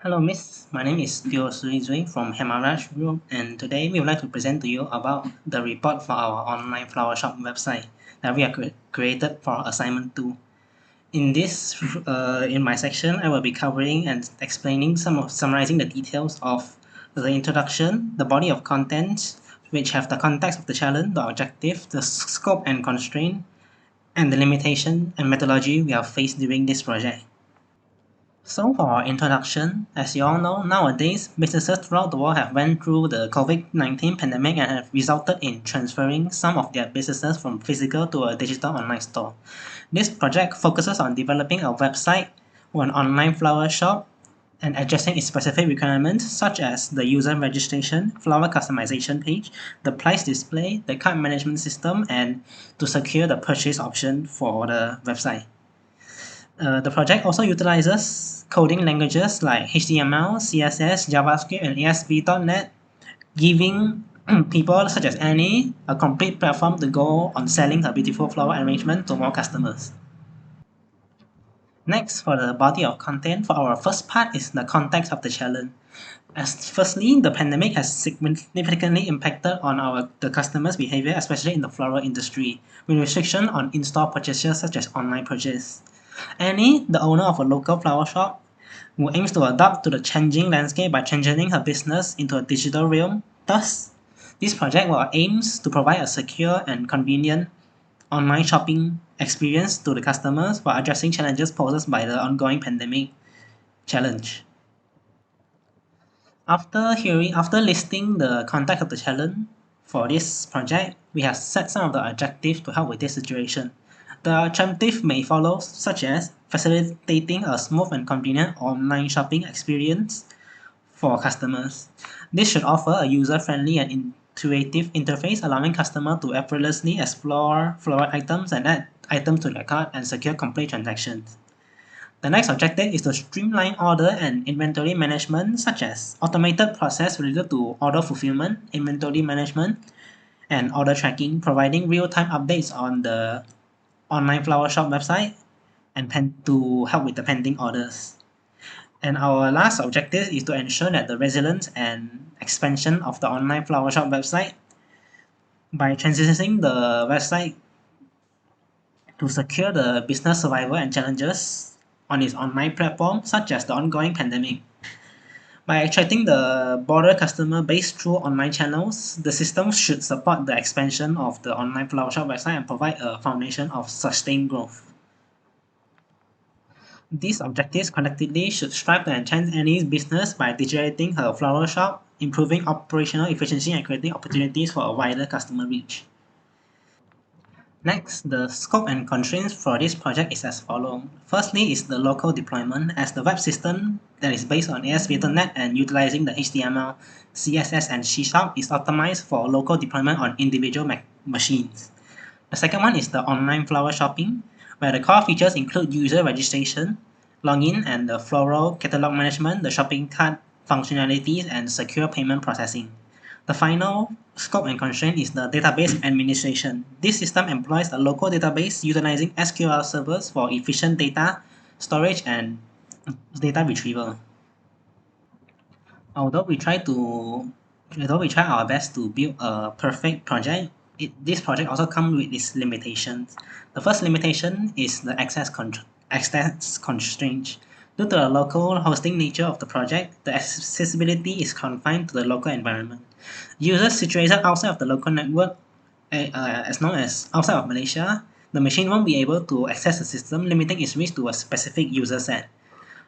Hello, Miss. My name is Teo Sui Zui from Hemaraj Group, and today we would like to present to you about the report for our online flower shop website that we have created for assignment 2. In my section, I will be covering and explaining summarizing the details of the introduction, the body of content, which have the context of the challenge, the objective, the scope and constraint, and the limitation and methodology we have faced during this project. So for our introduction, as you all know, nowadays businesses throughout the world have went through the COVID-19 pandemic and have resulted in transferring some of their businesses from physical to a digital online store. This project focuses on developing a website or an online flower shop and addressing its specific requirements such as the user registration, flower customization page, the price display, the cart management system, and to secure the purchase option for the website. The project also utilizes coding languages like HTML, CSS, JavaScript, and ASP.NET, giving people such as Annie a complete platform to go on selling her beautiful flower arrangement to more customers. Next, for the body of content, for our first part is the context of the challenge. As firstly, the pandemic has significantly impacted on the customers' behavior, especially in the floral industry, with restriction on in-store purchases such as online purchase. Annie, the owner of a local flower shop, who aims to adapt to the changing landscape by transitioning her business into a digital realm. Thus, this project aims to provide a secure and convenient online shopping experience to the customers while addressing challenges posed by the ongoing pandemic challenge. After listing the context of the challenge for this project, we have set some of the objectives to help with this situation. The objective may follow, such as facilitating a smooth and convenient online shopping experience for customers. This should offer a user-friendly and intuitive interface, allowing customers to effortlessly explore floral items and add items to their cart and secure complete transactions. The next objective is to streamline order and inventory management, such as automated process related to order fulfillment, inventory management, and order tracking, providing real-time updates on the online flower shop website and to help with the pending orders. And our last objective is to ensure that the resilience and expansion of the online flower shop website by transitioning the website to secure the business survival and challenges on its online platform, such as the ongoing pandemic. By attracting the broader customer base through online channels, the system should support the expansion of the online flower shop website and provide a foundation of sustained growth. These objectives collectively should strive to enhance Annie's business by digitalizing her flower shop, improving operational efficiency, and creating opportunities for a wider customer reach. Next, the scope and constraints for this project is as follows. Firstly is the local deployment, as the web system that is based on ASP.NET and utilizing the HTML, CSS, and C# is optimized for local deployment on individual machines. The second one is the online flower shopping, where the core features include user registration, login, and the floral catalog management, the shopping cart functionalities, and secure payment processing. The final scope and constraint is the database administration. This system employs a local database utilizing SQL servers for efficient data storage and data retrieval. Although we try our best to build a perfect project, this project also comes with its limitations. The first limitation is the access constraint. Due to the local hosting nature of the project, the accessibility is confined to the local environment. Users situated outside of the local network, as long as outside of Malaysia, the machine won't be able to access the system, limiting its reach to a specific user set.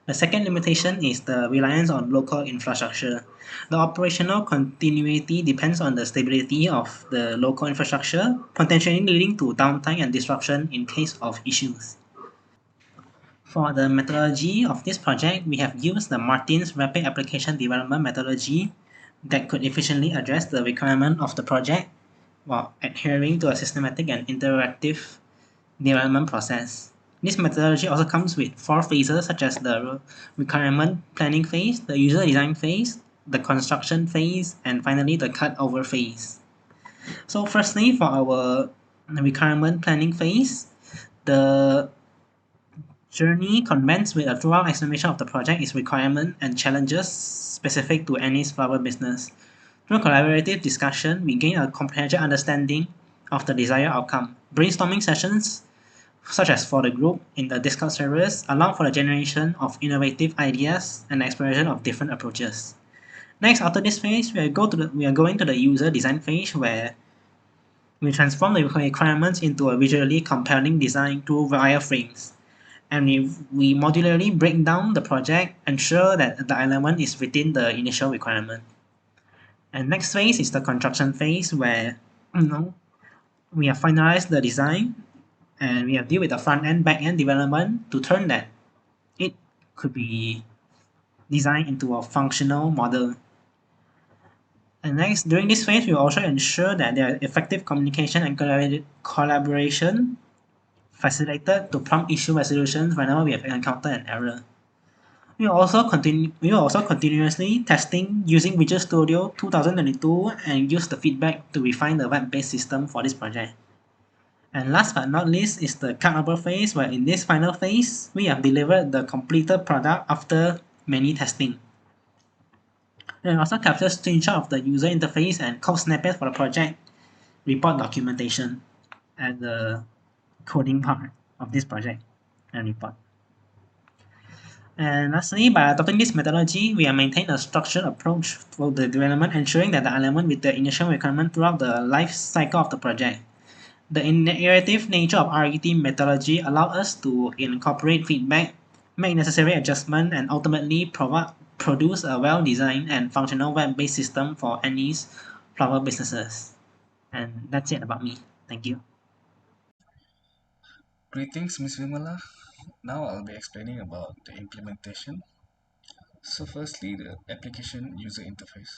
The second limitation is the reliance on local infrastructure. The operational continuity depends on the stability of the local infrastructure, potentially leading to downtime and disruption in case of issues. For the methodology of this project, we have used the Martin's Rapid Application Development methodology that could efficiently address the requirement of the project while adhering to a systematic and interactive development process. This methodology also comes with 4 phases, such as the requirement planning phase, the user design phase, the construction phase, and finally the cutover phase. So firstly, for our requirement planning phase, the Journey commenced with a thorough explanation of the project, its requirement, and challenges specific to any flower business. Through collaborative discussion, we gain a comprehensive understanding of the desired outcome. Brainstorming sessions, such as for the group in the Discord servers, allow for the generation of innovative ideas and exploration of different approaches. Next, after this phase, we are going to the user design phase where we transform the requirements into a visually compelling design through wireframes. And we modularly break down the project, ensure that the element is within the initial requirement. And next phase is the construction phase where we have finalized the design and we have deal with the front end, back end development to turn that it could be designed into a functional model. And next, during this phase, we will also ensure that there are effective communication and collaboration facilitated to prompt issue resolutions whenever we have encountered an error. We will also continuously testing using Visual Studio 2022 and use the feedback to refine the web-based system for this project. And last but not least is the cutover phase, where in this final phase, we have delivered the completed product after many testing. And also captures screenshot of the user interface and code snippets for the project report documentation and the coding part of this project and report. And lastly, by adopting this methodology, we have maintained a structured approach for the development, ensuring that the element with the initial requirement throughout the life cycle of the project. The iterative nature of RAD methodology allows us to incorporate feedback, make necessary adjustments, and ultimately produce a well-designed and functional web-based system for any flower businesses. And that's it about me. Thank you. Greetings, Ms. Vimala. Now I'll be explaining about the implementation. So firstly, the application user interface.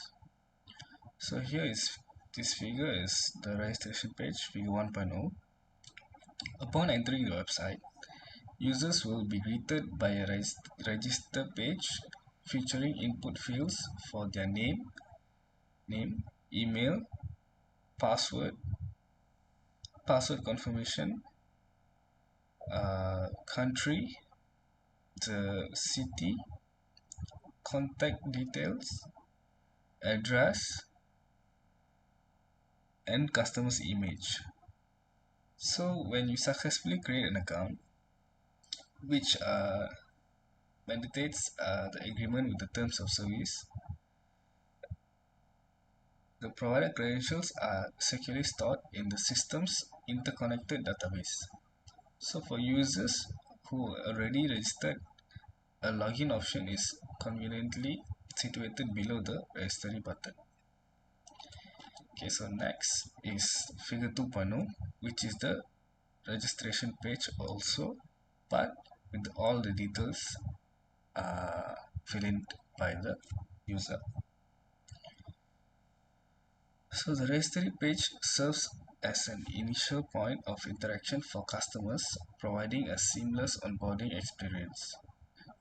So here is this figure is the registration page, figure 1.0. Upon entering the website, users will be greeted by a register page featuring input fields for their name, email, password, password confirmation, country, the city, contact details, address, and customer's image. So when you successfully create an account, which mandates the agreement with the terms of service, the provided credentials are securely stored in the system's interconnected database. So for users who already registered, a login option is conveniently situated below the registry button. Okay, so next is figure 2.0, which is the registration page also, but with all the details filled in by the user. So the registry page serves as an initial point of interaction for customers, providing a seamless onboarding experience.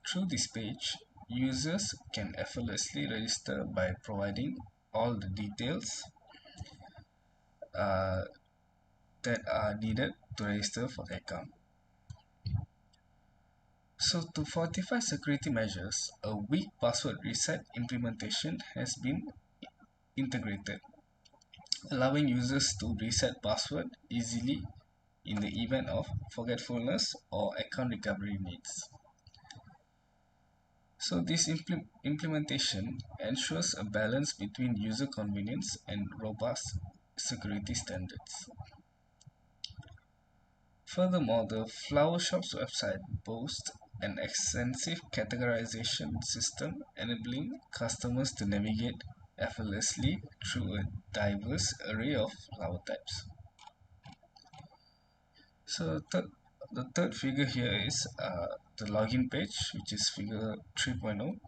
Through this page, users can effortlessly register by providing all the details uh, that are needed to register for the account. So to fortify security measures, a weak password reset implementation has been integrated, allowing users to reset password easily in the event of forgetfulness or account recovery needs. So this implementation ensures a balance between user convenience and robust security standards. Furthermore, the flower shop's website boasts an extensive categorization system enabling customers to navigate effortlessly through a diverse array of flower types. So the third figure here is the login page, which is figure 3.0.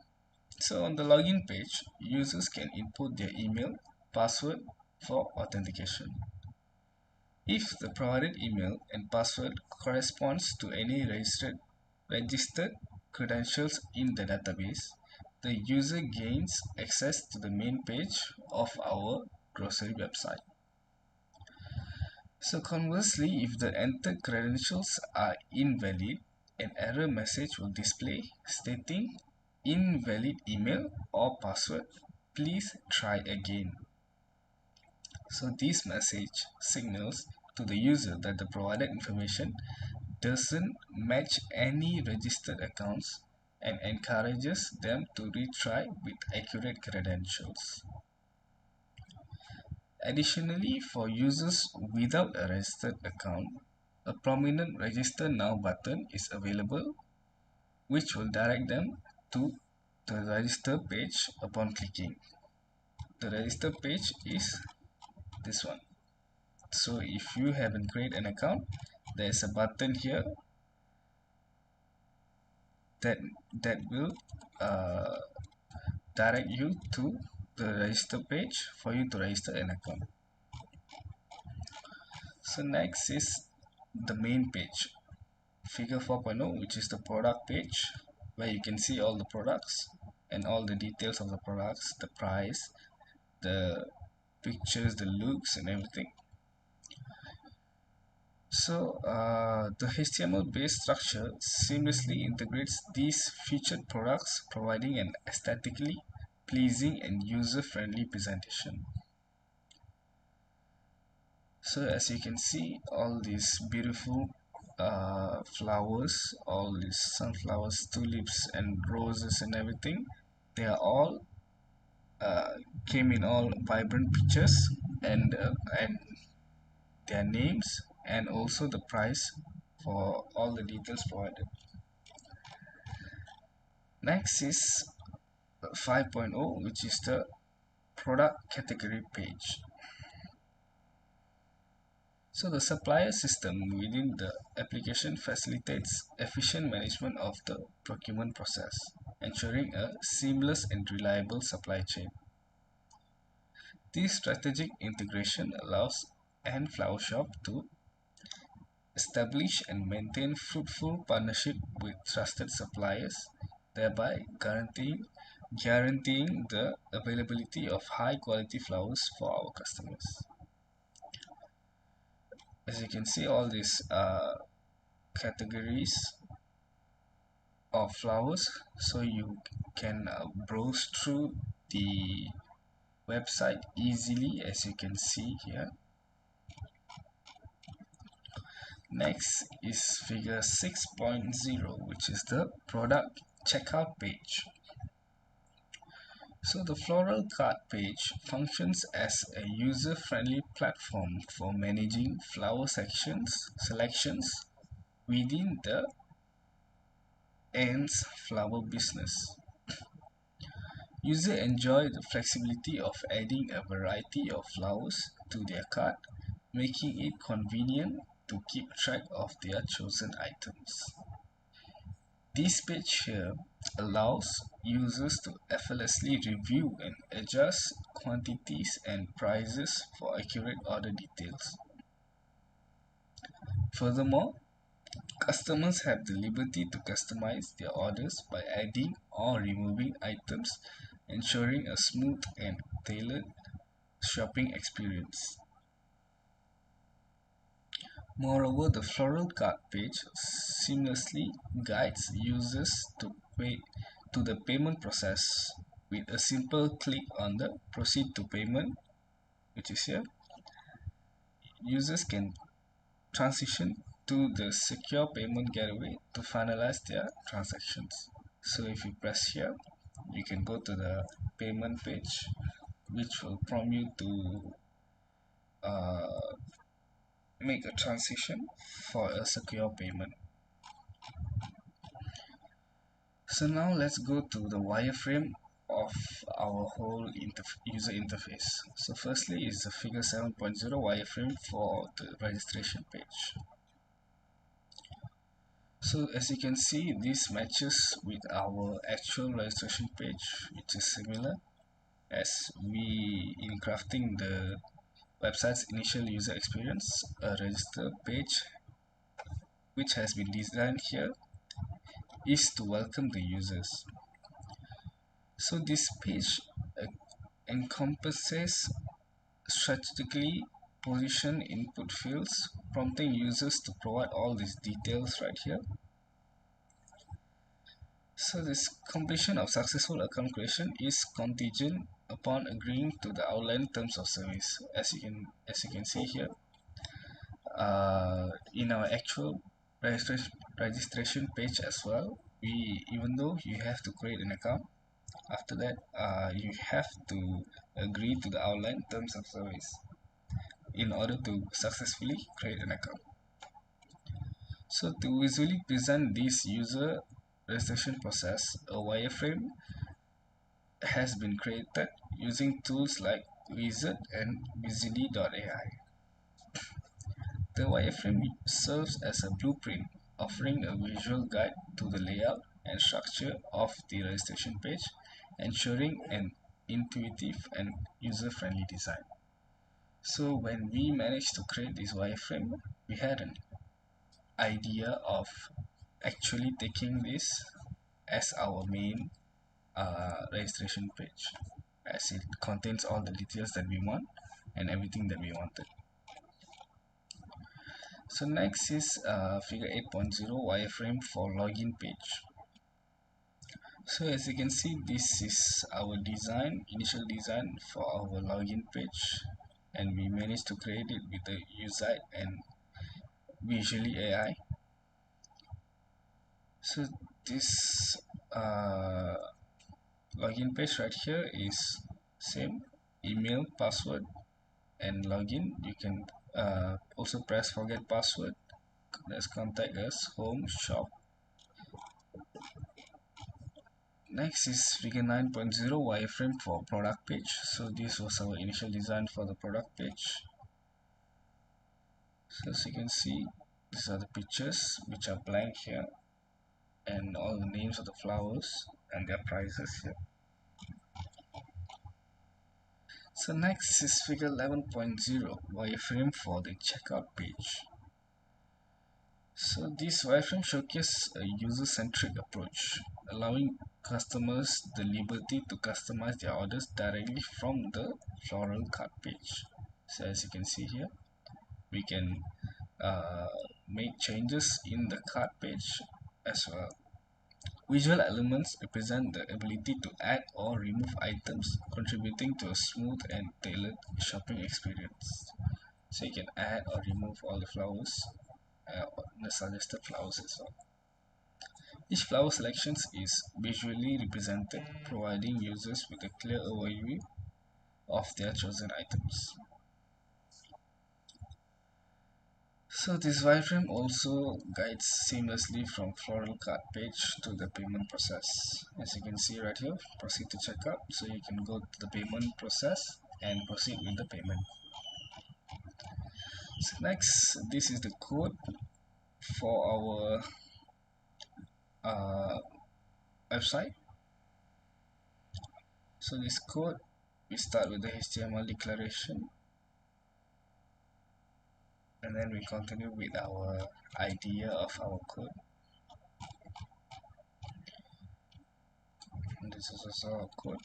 So on the login page, users can input their email, password for authentication. If the provided email and password corresponds to any registered credentials in the database, the user gains access to the main page of our grocery website. So conversely, if the entered credentials are invalid an error message will display stating invalid email or password. Please try again. So this message signals to the user that the provided information doesn't match any registered accounts and encourages them to retry with accurate credentials. Additionally, for users without a registered account, a prominent Register Now button is available, which will direct them to the register page upon clicking. The register page is this one. So if you haven't created an account, there's a button here that will uh, direct you to the register page for you to register an account. So next is the main page, figure 4.0, which is the product page, where you can see all the products and all the details of the products, the price, the pictures, the looks and everything. So the HTML based structure seamlessly integrates these featured products, providing an aesthetically pleasing and user-friendly presentation. So as you can see, all these beautiful flowers, all these sunflowers, tulips and roses and everything, they are all uh, came in all vibrant pictures, and their names and also the price for all the details provided. Next is 5.0, which is the product category page. So the supplier system within the application facilitates efficient management of the procurement process, ensuring a seamless and reliable supply chain. This strategic integration allows N Flower Shop to establish and maintain fruitful partnership with trusted suppliers, thereby guaranteeing the availability of high quality flowers for our customers. As you can see, all these categories of flowers, so you can browse through the website easily, as you can see here. Next is figure 6.0, which is the product checkout page. So the floral cart page functions as a user-friendly platform for managing flower selections within the Ants flower business. Users enjoy the flexibility of adding a variety of flowers to their cart, making it convenient to keep track of their chosen items. This page here allows users to effortlessly review and adjust quantities and prices for accurate order details. Furthermore, customers have the liberty to customize their orders by adding or removing items, ensuring a smooth and tailored shopping experience. Moreover, the floral cart page seamlessly guides users to the payment process with a simple click on the proceed to payment, which is here. Users can transition to the secure payment gateway to finalize their transactions. So if you press here, you can go to the payment page, which will prompt you to uh, make a transition for a secure payment. So now let's go to the wireframe of our whole user interface. So firstly is the figure 7.0 wireframe for the registration page. So as you can see, this matches with our actual registration page, which is similar, as we in crafting the website's initial user experience, a register page which has been designed here is to welcome the users. So this page encompasses strategically positioned input fields, prompting users to provide all these details right here. So this completion of successful account creation is contingent upon agreeing to the outline terms of service. As you can see here, in our actual registration page as well, we even though you have to create an account, after that you have to agree to the outline terms of service in order to successfully create an account. So to visually present this user registration process, a wireframe has been created using tools like Wizard and Visidi.ai. The wireframe serves as a blueprint, offering a visual guide to the layout and structure of the registration page, ensuring an intuitive and user-friendly design. So when we managed to create this wireframe, we had an idea of actually taking this as our main registration page, as it contains all the details that we want and everything that we wanted. So next is figure 8.0 wireframe for login page. So as you can see, this is our initial design for our login page, and we managed to create it with the USI and Visually AI. So this uh, login page right here is same email, password, and login. You can also press forget password. Let's contact us, home, shop. Next is figure 9.0 wireframe for product page. So this was our initial design for the product page. So as you can see, these are the pictures which are blank here, and all the names of the flowers and their prices here. So next is figure 11.0 wireframe for the checkout page. So this wireframe showcases a user-centric approach, allowing customers the liberty to customize their orders directly from the floral cart page. So as you can see here, we can uh, make changes in the cart page as well. Visual elements represent the ability to add or remove items, contributing to a smooth and tailored shopping experience. So you can add or remove all the flowers, the suggested flowers as well. Each flower selection is visually represented, providing users with a clear overview of their chosen items. So this wireframe also guides seamlessly from floral cart page to the payment process. As you can see right here, proceed to checkout. So you can go to the payment process and proceed with the payment. So next, this is the code for our uh, website. So this code, we start with the HTML declaration, and then we continue with our idea of our code. And this is also our code.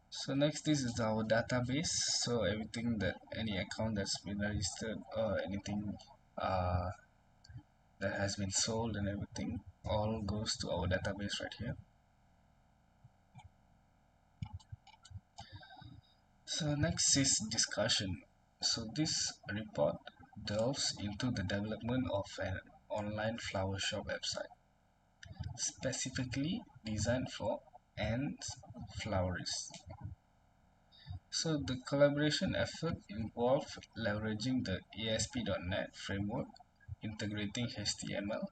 So next, this is our database. So everything that any account that's been registered or anything uh, that has been sold and everything all goes to our database right here. So next is discussion. So this report delves into the development of an online flower shop website, specifically designed for ants flowerists. So the collaboration effort involved leveraging the ASP.NET framework, integrating HTML,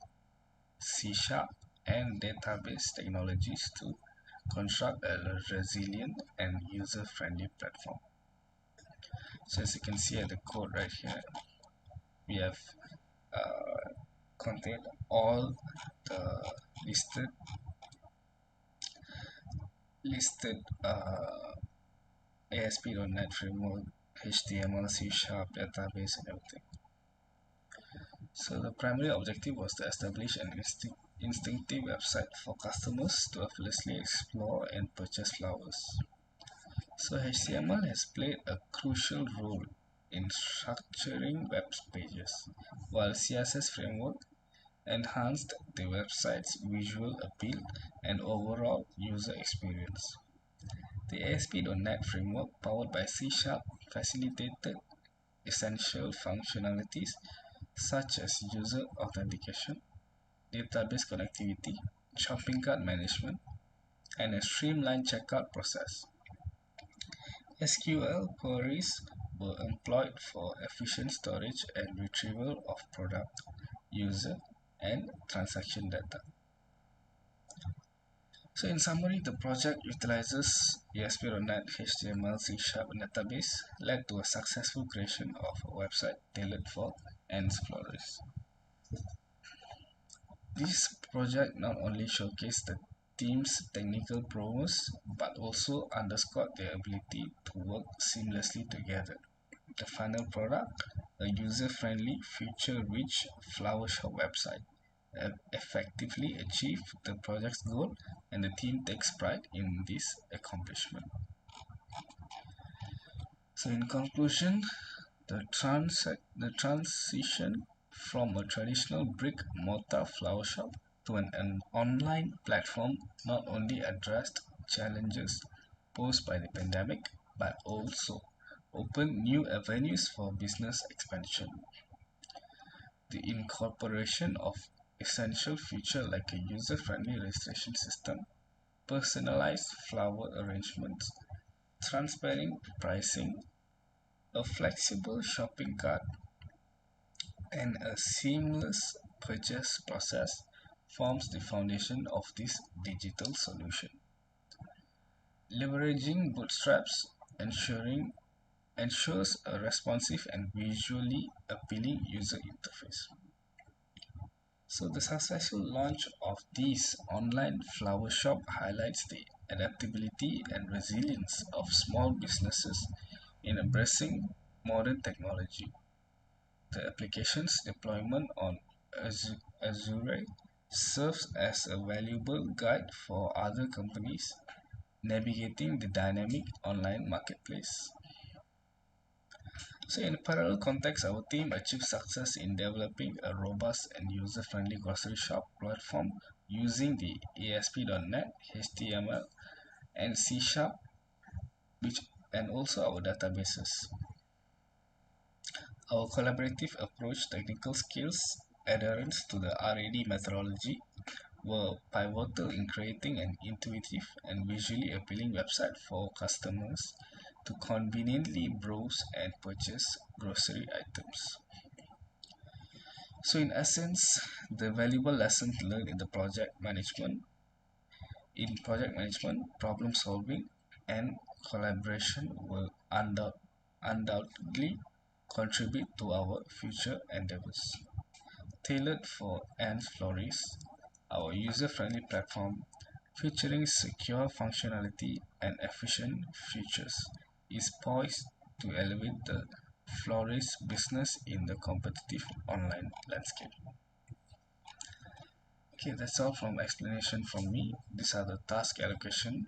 C Sharp, and database technologies to construct a resilient and user-friendly platform. So as you can see at the code right here, we have contained all the listed ASP.NET framework, HTML, C Sharp, database, and everything. So the primary objective was to establish an instinctive website for customers to effortlessly explore and purchase flowers. So HTML has played a crucial role in structuring web pages, while CSS framework enhanced the website's visual appeal and overall user experience. The ASP.NET Framework, powered by C Sharp, facilitated essential functionalities such as user authentication, database connectivity, shopping cart management, and a streamlined checkout process. SQL queries were employed for efficient storage and retrieval of product, user, and transaction data. So in summary, the project utilizes ASP.NET HTML C# database led to a successful creation of a website tailored for ants florists. This project not only showcased the team's technical prowess but also underscored their ability to work seamlessly together. The final product, a user-friendly, feature-rich flower shop website, effectively achieved the project's goal, and the team takes pride in this accomplishment. So, in conclusion, the transition from a traditional brick-mortar flower shop to an online platform not only addressed challenges posed by the pandemic but also opened new avenues for business expansion. The incorporation of essential features like a user-friendly registration system, personalized flower arrangements, transparent pricing, a flexible shopping cart, and a seamless purchase process forms the foundation of this digital solution. Leveraging bootstraps ensuring ensures a responsive and visually appealing user interface. So the successful launch of this online flower shop highlights the adaptability and resilience of small businesses in embracing modern technology. The application's deployment on Azure serves as a valuable guide for other companies navigating the dynamic online marketplace. So in a parallel context, our team achieved success in developing a robust and user-friendly grocery shop platform using the ASP.NET, HTML, and C Sharp, which and also our databases. Our collaborative approach, technical skills, adherence to the RAD methodology were pivotal in creating an intuitive and visually appealing website for customers to conveniently browse and purchase grocery items. So in essence, the valuable lessons learned in project management, problem solving, and collaboration will undoubtedly contribute to our future endeavors. Tailored for ants florists, our user-friendly platform featuring secure functionality and efficient features is poised to elevate the florist business in the competitive online landscape. Okay, that's all from explanation from me. These are the task allocation.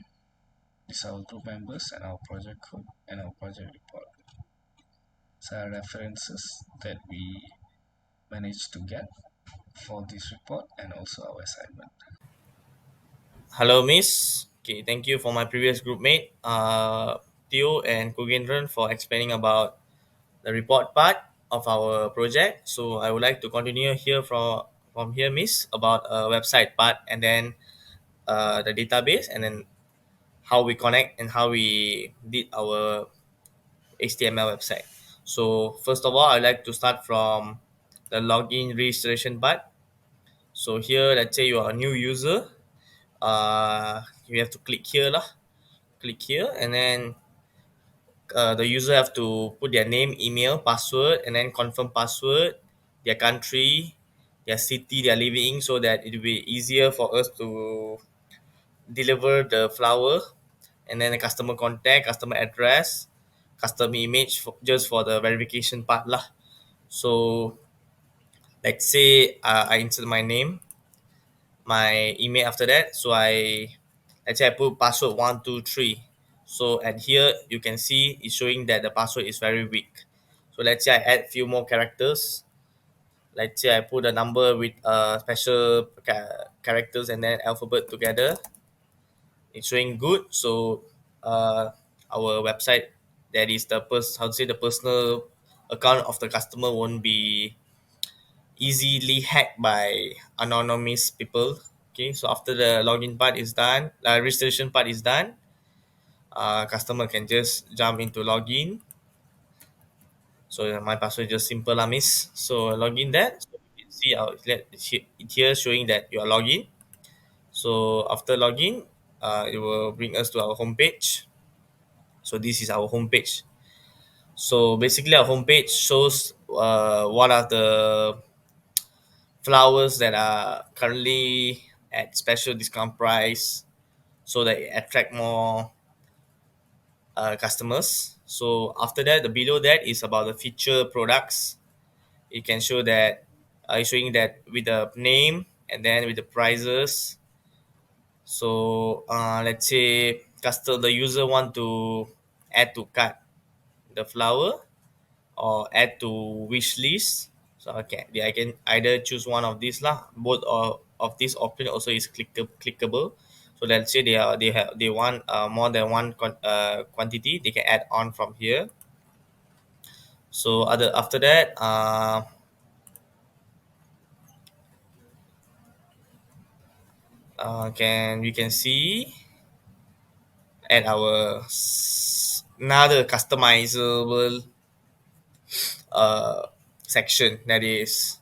These are our group members and our project code and our project report. So are references that we managed to get for this report and also our assignment. Hello, Miss. Okay, thank you for my previous group mate, Theo and Kugen for explaining about the report part of our project. So I would like to continue here from here, Miss, about website part and then the database and then how we connect and how we did our HTML website. So first of all, I'd like to start from the login registration part. So here, let's say you are a new user. You have to click here lah. Click here and then the user have to put their name, email, password, and then confirm password, their country, their city they are living in, so that it will be easier for us to deliver the flower, and then the customer contact, customer address, customer image just for the verification part lah. So let's say I insert my name, my email after that. So let's say I put password 123. So at here you can see it's showing that the password is very weak. So let's say I add few more characters. Let's say I put a number with special characters and then alphabet together. It's showing good. So uh, our website, that is the how to say, the personal account of the customer won't be easily hacked by anonymous people. Okay, so after the login part is done, registration part is done, customer can just jump into login. So my password is just simple lah, miss. So login that. So you can see it here showing that you are login. So after login, it will bring us to our homepage. So this is our homepage. So basically, our homepage shows what are the flowers that are currently at special discount price, so that it attract more customers. So after that, the below that is about the feature products. It can show that showing that with the name and then with the prices. So let's say the user want to add to cart the flower or add to wish list. So I can either choose one of these lah. Both of these option also is clickable. So let's say they want more than one quantity, they can add on from here. So other after that, can we can see at our another customizable uh, section, that is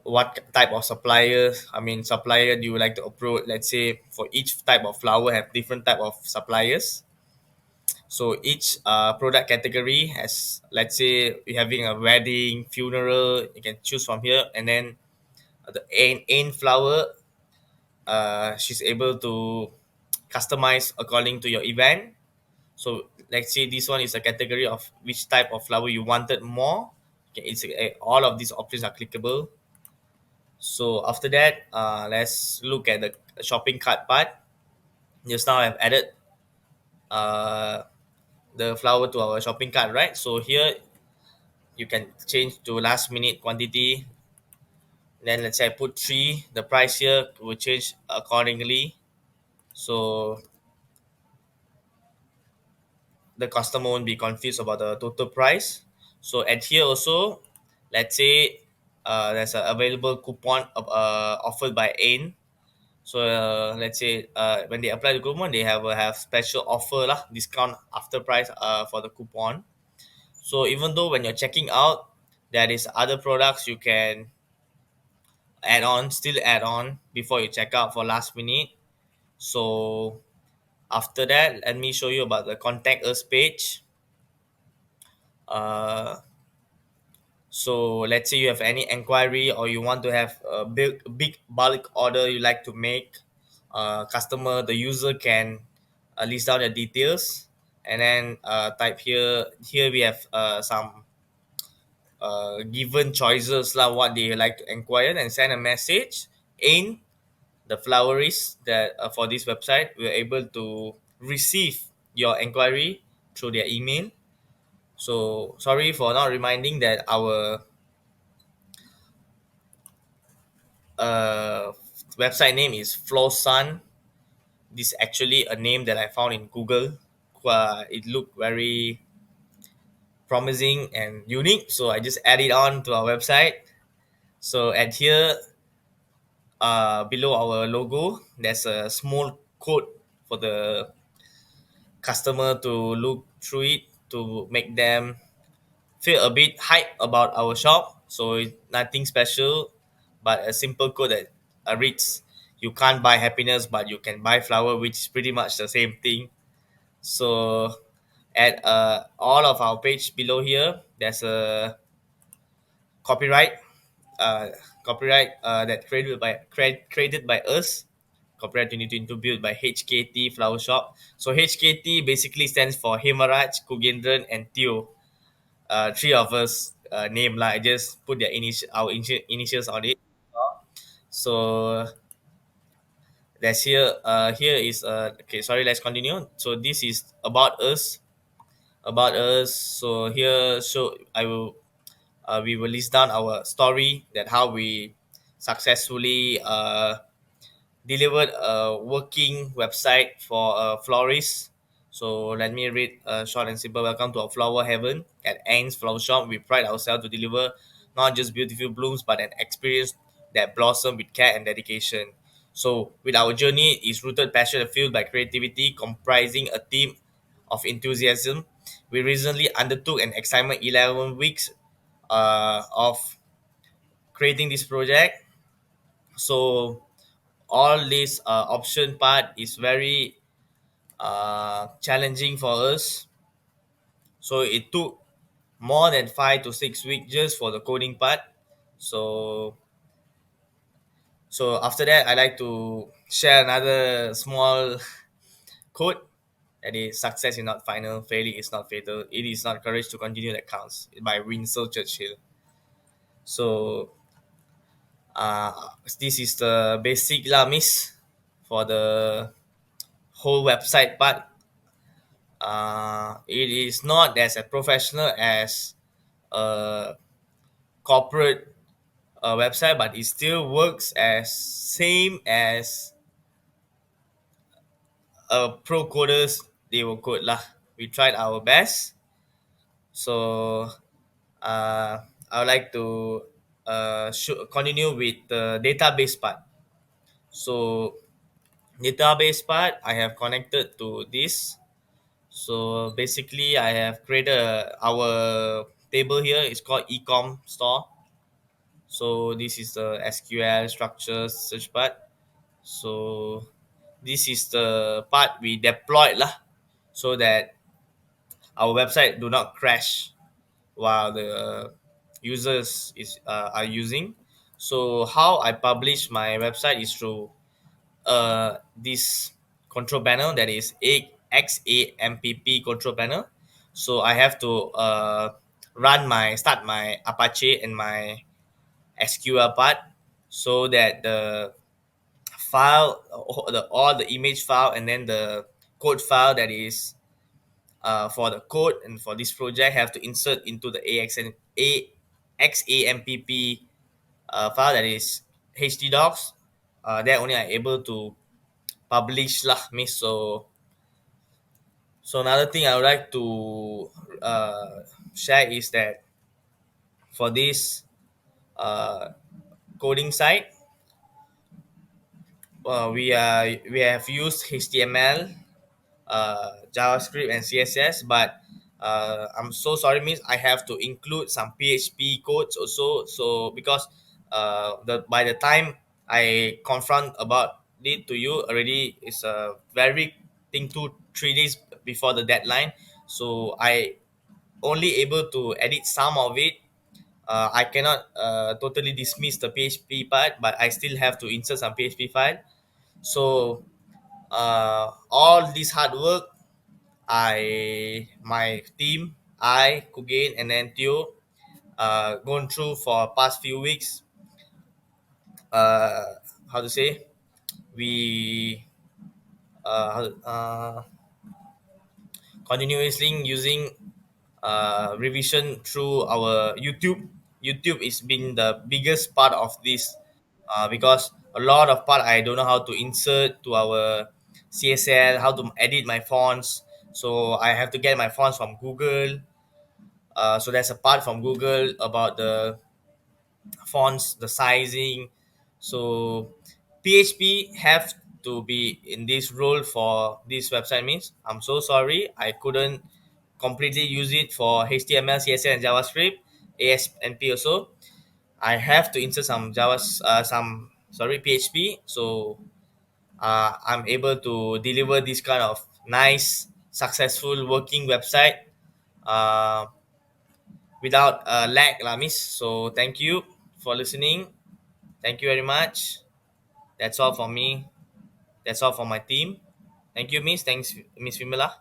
what type of supplier do you like to approach. Let's say for each type of flower have different type of suppliers. So each product category has, let's say we're having a wedding, funeral, you can choose from here. And then the ain flower, she's able to customize according to your event. So let's say this one is a category of which type of flower you wanted more. Okay, all of these options are clickable. So after that, let's look at the shopping cart part. Just now I've added uh, the flower to our shopping cart, right? So here you can change to last minute quantity. Then let's say I put three, the price here will change accordingly. So the customer won't be confused about the total price. So at here also, let's say there's an available coupon offered by AIN. So let's say when they apply the coupon, they have special offer lah, discount after price for the coupon. So even though when you're checking out, there is other products you can still add on before you check out for last minute. So after that, let me show you about the contact us page. Uh, so let's say you have any inquiry or you want to have a big bulk order you like to make. The user can list down the details and then type here. Here we have some given choices lah, what they like to inquire, and send a message in the florist that for this website we're able to receive your inquiry through their email. So sorry for not reminding that our uh, website name is Flowsun. This is actually a name that I found in Google. It looked very promising and unique, so I just added on to our website. So at here, below our logo, there's a small code for the customer to look through it to make them feel a bit hype about our shop. So it's nothing special, but a simple code that reads, "You can't buy happiness, but you can buy flower," which is pretty much the same thing. So at all of our page below here, there's a copyright, uh, that created by us. Copyright 2022 built by HKT Flower Shop. So HKT basically stands for Hemaraj, Kugendran, and Tio. Three of us name lah. I just put our initials on it. So here is okay. Sorry, let's continue. So this is about us. about us. So here, so I will we will list down our story that how we successfully delivered a working website for a florist. So let me read short and simple. Welcome to our flower heaven at Ang's Flower Shop. We pride ourselves to deliver not just beautiful blooms but an experience that blossom with care and dedication. So with our journey is rooted passion and fueled by creativity, comprising a team of enthusiasm. We recently undertook an excitement 11 weeks of creating this project. So all this option part is very challenging for us. So it took more than 5 to 6 weeks just for the coding part. So after that, I like to share another small quote that is success is not final, failure is not fatal, it is not courage to continue that counts by Winston Churchill. So uh, this is the basic lah miss for the whole website part. It is not as a professional as a corporate website, but it still works as same as pro coders they will code lah. We tried our best, so uh, I would like to continue with the database part. So database part, I have connected to this. So basically, I have created our table here. It's called ecom store. So this is the SQL structures search part. So this is the part we deployed lah, so that our website do not crash while the users are using. So how I publish my website is through this control panel, that is XAMPP control panel. So I have to start my Apache and my SQL part, so that the file, all the image file and then the code file that is for the code and for this project have to insert into the XAMPP file, that is htdocs. That only I able to publish lah miss. So another thing I would like to share is that for this uh, coding site, we have used HTML, JavaScript, and CSS, but I'm so sorry, miss. I have to include some PHP codes also. So because the by the time I confront about it to you already, it's a very thing 2 3 days before the deadline. So I only able to edit some of it. I cannot totally dismiss the PHP part, but I still have to insert some PHP file. So all this hard work, my team, Kugen, and then Theo, gone through for past few weeks. Uh, how to say? We continuously using revision through our YouTube. YouTube is been the biggest part of this, because a lot of part I don't know how to insert to our CSL, how to edit my fonts. So I have to get my fonts from Google. So there's a part from Google about the fonts, the sizing. So PHP have to be in this role for this website. Means I'm so sorry I couldn't completely use it for HTML, CSS, and JavaScript, ASP also. I have to insert some PHP. So I'm able to deliver this kind of nice, successful working website uh, without lag, lah, miss. So thank you for listening. Thank you very much. That's all for me. That's all for my team. Thank you, miss. Thanks, Miss Vimala.